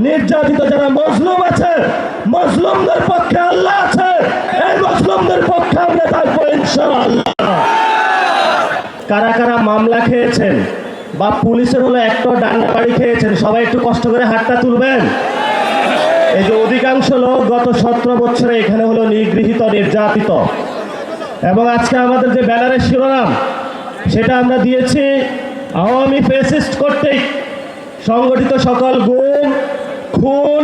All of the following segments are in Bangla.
নির্যাতিত যারা মজলুম আছে, মজলুমদের পক্ষে আল্লাহ আছে। এই মজলুমদের পক্ষে আমরা থাকবো ইনশাআল্লাহ। কারা কারা মামলা খেয়েছেন বা পুলিশের হলো একটা ডান্ডা বাড়ি খেয়েছেন, সবাই একটু কষ্ট করে হাতটা তুলবেন। এই যে অধিকাংশ লোক গত 17 বছরে এখানে হলো নিগৃহীত, নির্যাতিত। এবং আজকে আমাদের যে ব্যানারের শিরোনাম সেটা আমরা দিয়েছি আওয়ামী ফ্যাসিস্ট কর্তৃক সংগঠিত সকল গুম, খুন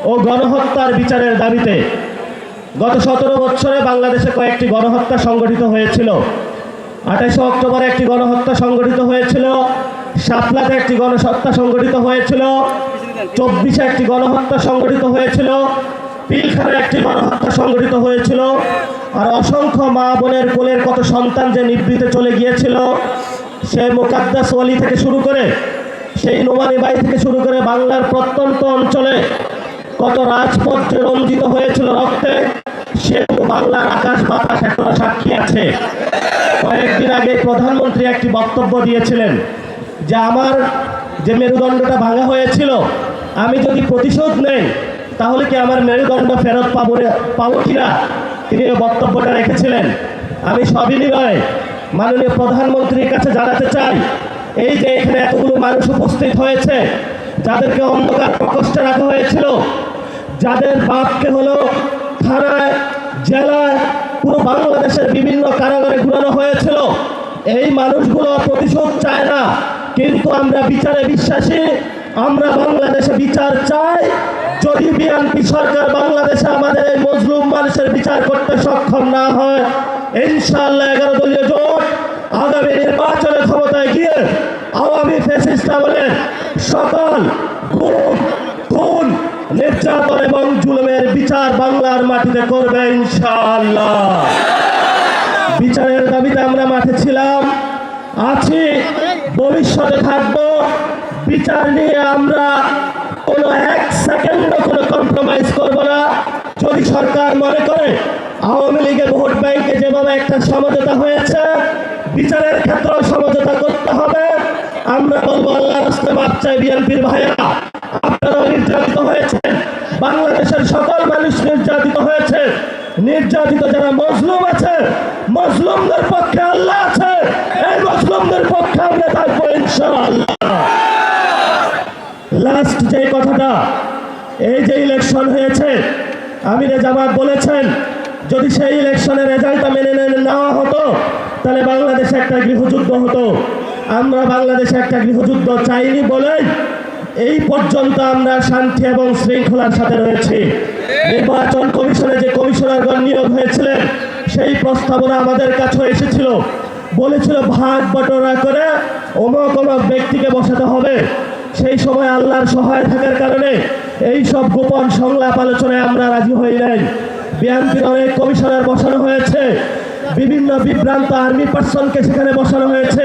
ও গণহত্যার বিচারের দাবিতে। গত 17 বছরে বাংলাদেশে কয়েকটি গণহত্যা সংগঠিত হয়েছিল। 28 অক্টোবরে একটি গণহত্যা সংগঠিত হয়েছিল, শাপলাতে একটি গণহত্যা সংগঠিত হয়েছিল, 24-এ একটি গণহত্যা সংগঠিত হয়েছিল, পিলখানায় একটি গণহত্যা সংগঠিত হয়েছিল। আর অসংখ্য মা বোনের কোলের কত সন্তান যে নিভৃতে চলে গিয়েছিল, সে মুকাদ্দাস ওয়ালি থেকে শুরু করে, সেই নোমানি বাই থেকে শুরু করে বাংলার প্রত্যন্ত অঞ্চলে কত রাজপথ রঞ্জিত হয়েছিল রক্তে, সে বাংলার আকাশ বাতাস এখনো সাক্ষী আছে। কয়েকদিন আগে প্রধানমন্ত্রী একটি বক্তব্য দিয়েছিলেন যে আমার যে মেরুদণ্ডটা ভাঙা হয়েছিল, আমি যদি প্রতিশোধ নেই তাহলে কি আমার মেরুদণ্ড ফেরত পাবো কিনা, তিনি বক্তব্যটা রেখেছিলেন। আমি সবিনয় মাননীয় প্রধানমন্ত্রীর কাছে জানাতে চাই, এই যে এখানে এতগুলো মানুষ উপস্থিত হয়েছে, যাদেরকে অন্ধকার প্রকোষ্ঠে রাখা হয়েছিল, যাদের বাপকে হলো থানায়, জেলায়, পুরো বাংলাদেশের বিভিন্ন কারাগারে ঘুরানো হয়েছিল, এই মানুষগুলো প্রতিশোধ চায় না, কিন্তু আমরা বিচারে বিশ্বাসী। আমরা বাংলাদেশে বিচার চাই। যদি বিএনপি সরকার বাংলাদেশে আমাদের এই মজলুম মানুষের বিচার করতে সক্ষম না হয়, ইনশাআল্লাহ 11 দলীয় জোট আগামী নির্বাচনে ক্ষমতায় গিয়ে আওয়ামী ফ্যাসিস্ট আমলের সকল গুম, খুন, নির্যাতন এবং জুলুমের বিচার বাংলার মাটিতে করবে ইনশাআল্লাহ। বিচারের দাবিতে আমরা মাঠে ছিলাম, আছি, ভবিষ্যতে থাকবো। বিচার নিয়ে আমরা কোনো 1 সেকেন্ডও কোনো কম্প্রোমাইজ করব না। যদি সরকার মনে করে আওয়ামী লীগের ভোট ব্যাংকে যেভাবে একটা সমঝোতা হয়েছে, বিচারের ক্ষেত্রেও সমঝোতা করতে হবে। আমরা বলবো আল্লাহর রাস্তায় মাপ চাই বিএনপির ভাইয়েরা, আপনারাও নির্যাতিত হয়েছেন, বাংলাদেশের সকল মানুষ নির্যাতিত হয়েছে। নির্যাতিত যারা মজলুম আছে, মজলুমদের পক্ষে আল্লাহ আছে। এই মজলুমদের পক্ষে আমরা থাকবো ইনশাআল্লাহ। লাস্ট যে কথাটা, এই যে ইলেকশন হয়েছে, আমিরে জামাত বলেছেন যদি সেই ইলেকশনের রেজাল্টটা মেনে নেওয়া হতো তাহলে বাংলাদেশে একটা গৃহযুদ্ধ হতো। আমরা বাংলাদেশে একটা গৃহযুদ্ধ চাইনি বলেই এই পর্যন্ত আমরা শান্তি এবং শৃঙ্খলার সাথে রয়েছি। নির্বাচন কমিশনে যে কমিশনারগণ নিয়োগ হয়েছিলেন, সেই প্রস্তাবনা আমাদের কাছে এসেছিল, বলেছিল ভাগ বটরা করে অমুক অমুক ব্যক্তিকে বসাতে হবে। সেই সময় আল্লাহর সহায় থাকার কারণে এই সব গোপন সংলাপ আলোচনায় আমরা রাজি হই নাই। বিএনপির অনেক কমিশনার বসানো হয়েছে, বিভিন্ন বিভ্রান্ত আর্মি পার্সনকে সেখানে বসানো হয়েছে।